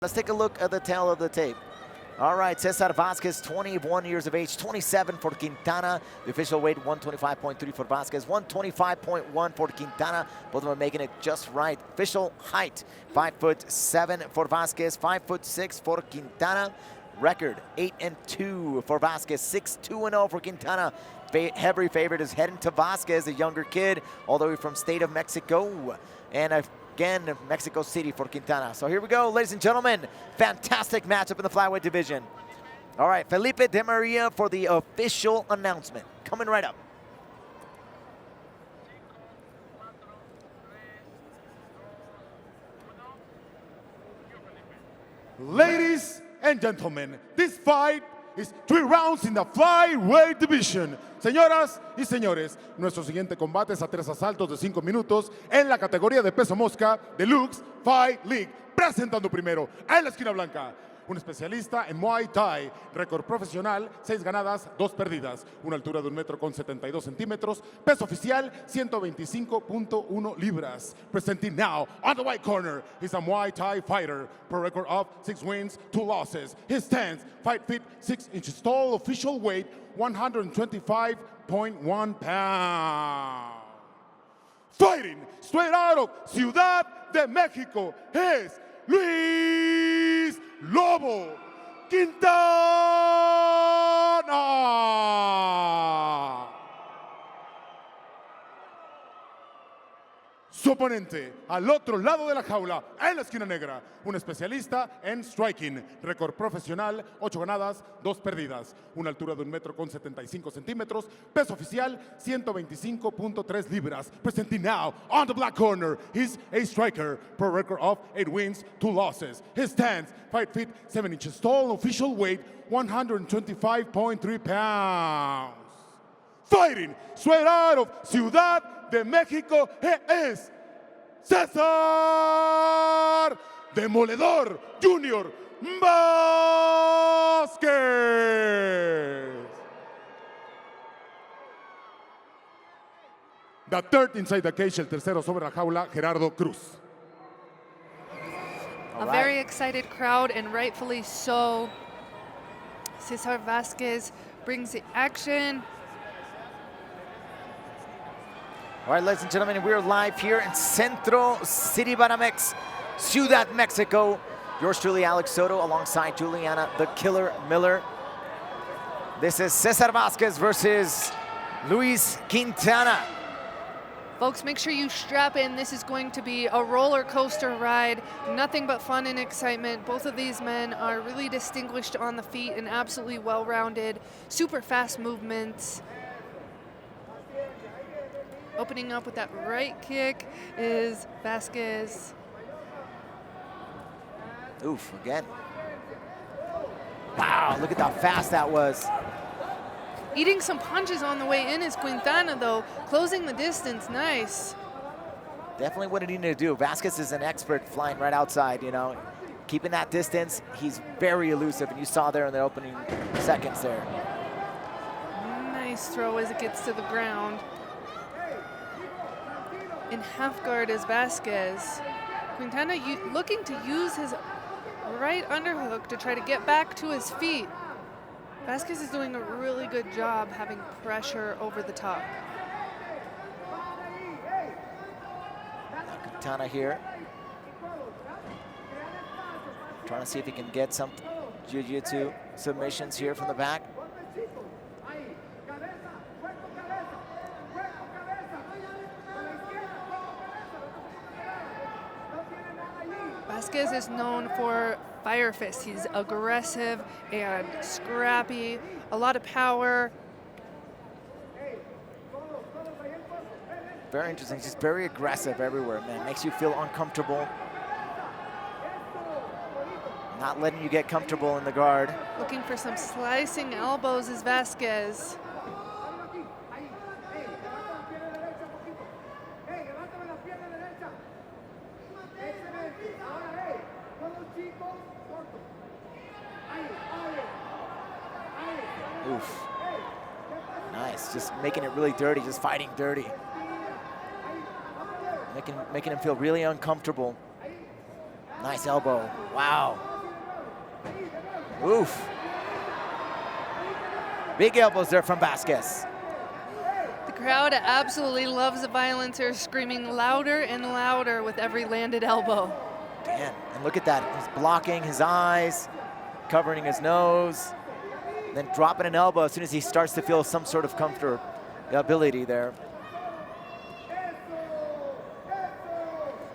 Let's take a look at the tail of the tape. All right, César Vázquez, 21 years of age, 27 for Quintana. The official weight, 125.3 for Vázquez, 125.1 for Quintana. Both of them making it just right. Official height, 5'7" for Vázquez, 5'6" for Quintana. Record, 8-2 for Vázquez, 6-2-0 for Quintana. Heavy favorite is heading to Vázquez, a younger kid, all the way from state of Mexico. And again, Mexico City for Quintana. So here we go, ladies and gentlemen. Fantastic matchup in the flyweight division. All right, Felipe De Maria for the official announcement. Coming right up. Ladies and gentlemen, this fight is 3 rounds in the flyweight division. Señoras y señores, nuestro siguiente combate es a 3 asaltos de 5 minutos en la categoría de peso mosca de LUX Fight League. Presentando primero en la esquina blanca, un especialista en Muay Thai, récord profesional, 6 ganadas, 2 perdidas, una altura de 1,72 metros, peso oficial 125.1 libras. Presenting now on the white corner is a Muay Thai fighter, pro record of 6 wins, 2 losses. His stance, 5 feet 6 inches tall, official weight 125.1 pounds. Fighting straight out of Ciudad de Mexico is Luis Lobo Quintana. Su oponente al otro lado de la jaula, en la esquina negra, un especialista en striking, récord profesional, 8 ganadas, 2 perdidas, una altura de 1,75 metros, peso oficial 125.3 libras. Presenting now on the black corner, he's a striker, pro record of 8 wins, 2 losses. His stance, 5 feet 7 inches tall, official weight 125.3 pounds. Fighting straight out of Ciudad de México, es César Demoledor Jr. Vázquez. The third inside the cage, el tercero sobre la jaula, Gerardo Cruz. A very excited crowd, and rightfully so. César Vázquez brings the action. All right, ladies and gentlemen, we're live here in Centro City, Banamex, Ciudad, Mexico. Yours truly, Alex Soto, alongside Juliana, the Killer Miller. This is César Vázquez versus Luis Quintana. Folks, make sure you strap in. This is going to be a roller coaster ride. Nothing but fun and excitement. Both of these men are really distinguished on the feet and absolutely well-rounded. Super fast movements. Opening up with that right kick is Vázquez. Oof, again. Wow, look at how fast that was. Eating some punches on the way in is Quintana, though, closing the distance. Nice. Definitely what he needed to do. Vázquez is an expert flying right outside, you know. Keeping that distance, he's very elusive, and you saw there in the opening seconds there. Nice throw as it gets to the ground. In half guard is Vázquez. Quintana looking to use his right underhook to try to get back to his feet. Vázquez is doing a really good job having pressure over the top. Quintana here. Trying to see if he can get some jiu-jitsu submissions here from the back. Vázquez is known for fire fists. He's aggressive and scrappy, a lot of power. Very interesting, just very aggressive everywhere, man. Makes you feel uncomfortable. Not letting you get comfortable in the guard. Looking for some slicing elbows is Vázquez. Oof. Nice, just making it really dirty, just fighting dirty. Making him feel really uncomfortable. Nice elbow. Wow. Oof. Big elbows there from Vázquez. The crowd absolutely loves the violence. They're screaming louder and louder with every landed elbow. Man, and look at that. He's blocking his eyes, covering his nose, then dropping an elbow as soon as he starts to feel some sort of comfortability there.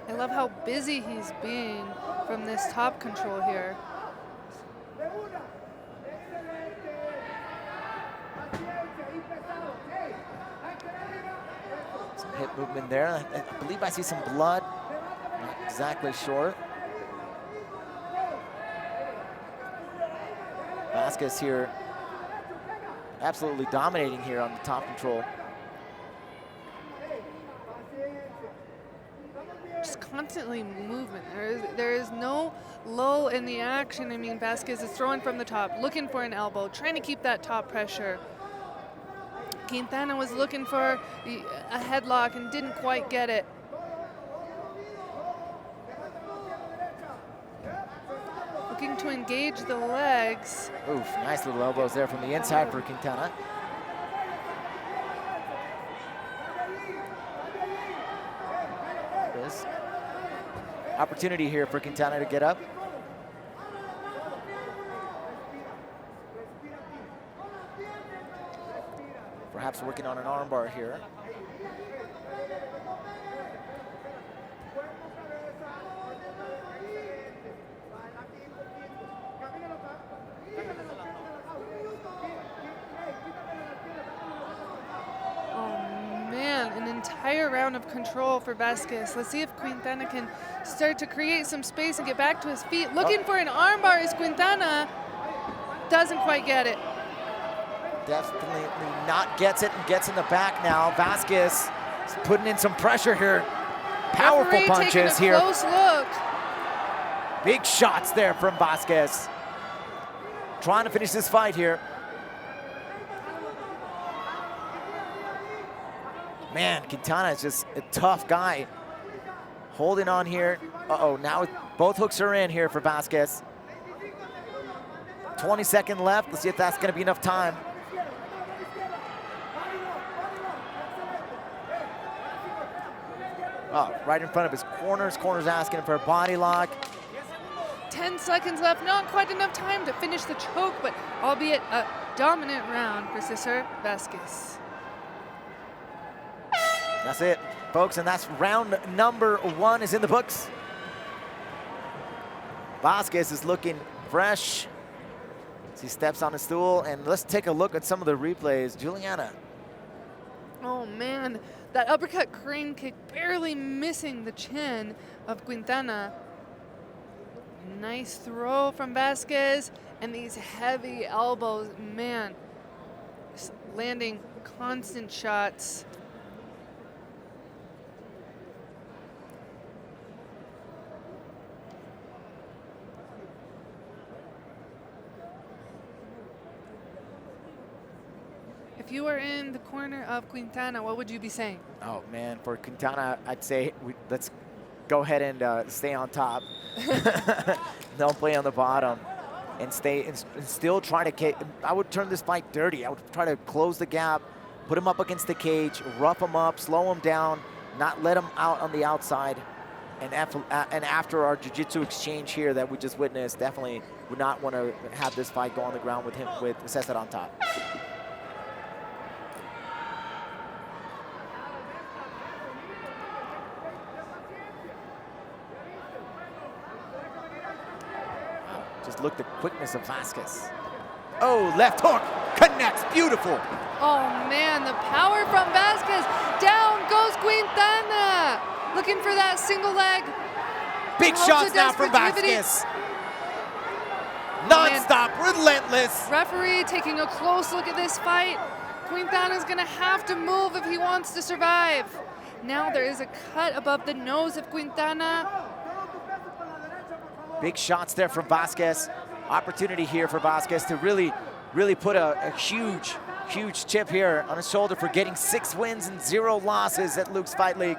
I love how busy he's being from this top control here. Some hip movement there. I believe I see some blood. Not exactly sure. Vázquez here absolutely dominating here on the top control. Just constantly movement. There is no lull in the action. I mean, Vázquez is throwing from the top, looking for an elbow, trying to keep that top pressure. Quintana was looking for a headlock and didn't quite get it. Looking to engage the legs. Oof, nice little elbows there from the inside for Quintana. This opportunity here for Quintana to get up. Perhaps working on an armbar here. Entire round of control for Vázquez. Let's see if Quintana can start to create some space and get back to his feet. Looking for an armbar is Quintana. Doesn't quite get it. Definitely not gets it and gets in the back now. Vázquez is putting in some pressure here. Powerful Referee punches taking a here. Close look. Big shots there from Vázquez. Trying to finish this fight here. Man, Quintana is just a tough guy. Holding on here. Uh-oh, now both hooks are in here for Vázquez. 20-second left. Let's see if that's gonna be enough time. Oh, right in front of his corners. Corner's asking for a body lock. 10 seconds left, not quite enough time to finish the choke, but albeit a dominant round for César Vázquez. That's it, folks, and that's round number 1 is in the books. Vázquez is looking fresh as he steps on the stool, and let's take a look at some of the replays. Juliana. Oh man, that uppercut crane kick barely missing the chin of Quintana. Nice throw from Vázquez, and these heavy elbows, man, just landing constant shots. If you were in the corner of Quintana, what would you be saying? Oh man, for Quintana, I'd say let's go ahead and stay on top. Don't play on the bottom and stay and still try to. I would turn this fight dirty. I would try to close the gap, put him up against the cage, rough him up, slow him down, not let him out on the outside. And after our jiu-jitsu exchange here that we just witnessed, definitely would not want to have this fight go on the ground with César on top. Just look the quickness of Vázquez. Oh, left hook, connects, beautiful. Oh man, the power from Vázquez. Down goes Quintana. Looking for that single leg. Big shots now from Vázquez. Non-stop, relentless. Referee taking a close look at this fight. Quintana's gonna have to move if he wants to survive. Now there is a cut above the nose of Quintana. Big shots there from Vázquez. Opportunity here for Vázquez to really put a huge chip here on his shoulder for getting 6 wins and 0 losses at LUX Fight League.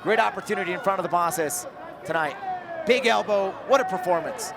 Great opportunity in front of the bosses tonight. Big elbow, what a performance.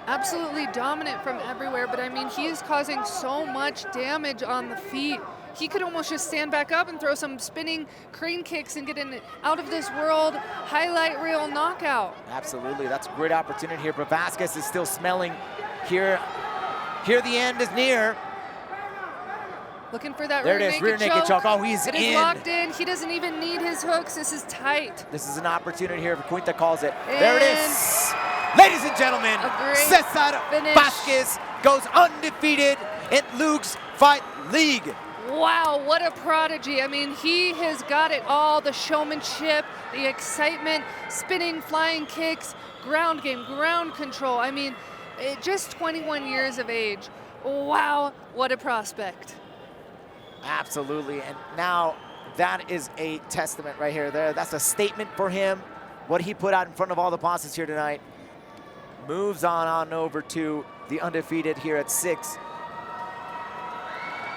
Absolutely dominant from everywhere, but I mean, he is causing so much damage on the feet. He could almost just stand back up and throw some spinning crane kicks and get an out of this world highlight reel knockout. Absolutely, that's a great opportunity here, but Vázquez is still smelling here. Here the end is near. Looking for that There it is, rear naked choke. Oh, he's in. It is locked in. He doesn't even need his hooks. This is tight. This is an opportunity here. Quinta calls it. And there it is. Ladies and gentlemen, César Vázquez goes undefeated in LUX Fight League. Wow, what a prodigy. I mean, he has got it all. The showmanship, the excitement, spinning, flying kicks, ground game, ground control. I mean, just 21 years of age. Wow, what a prospect. Absolutely, and now that is a testament right here. That's a statement for him, what he put out in front of all the bosses here tonight. Moves on over to the undefeated here at 6.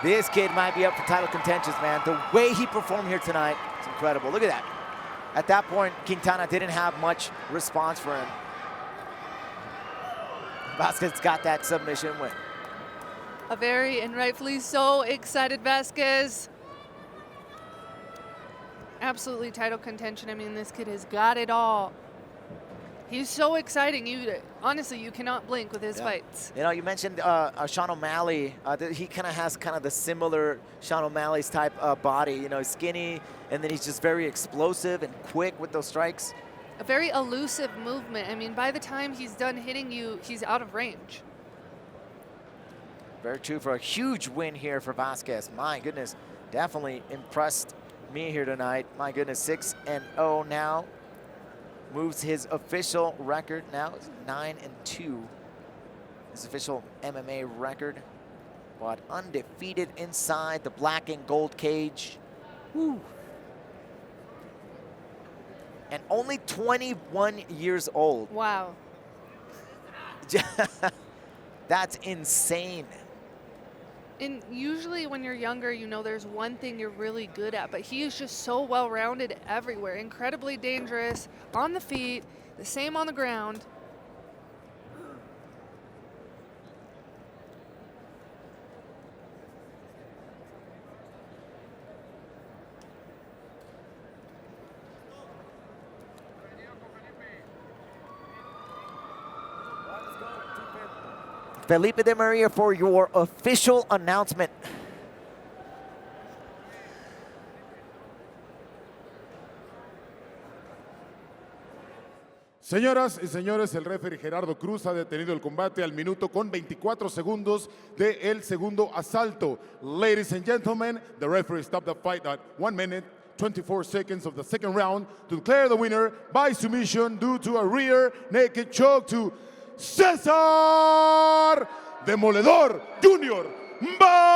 This kid might be up for title contentions, man. The way he performed here tonight, it's incredible. Look at that. At that point, Quintana didn't have much response for him. Vázquez got that submission win. A very, and rightfully so, excited Vázquez. Absolutely title contention. I mean, this kid has got it all. He's so exciting. Honestly, you cannot blink with his fights. You know, you mentioned Sean O'Malley. He kind of has the similar Sean O'Malley's type body. You know, skinny, and then he's just very explosive and quick with those strikes. A very elusive movement. I mean, by the time he's done hitting you, he's out of range. Very true for a huge win here for Vázquez. My goodness, definitely impressed me here tonight. My goodness, 6-0 now. Moves his official record now is 9-2. His official MMA record, but undefeated inside the black and gold cage. Woo. And only 21 years old. Wow. That's insane. And usually when you're younger, you know there's one thing you're really good at, but he is just so well-rounded everywhere. Incredibly dangerous on the feet, the same on the ground. Felipe de Maria for your official announcement. Señoras y señores, el referee Gerardo Cruz ha detenido el combate al minuto con 24 segundos del segundo asalto. Ladies and gentlemen, the referee stopped the fight at 1 minute, 24 seconds of the second round to declare the winner by submission due to a rear naked choke to César Demoledor Jr. Vázquez.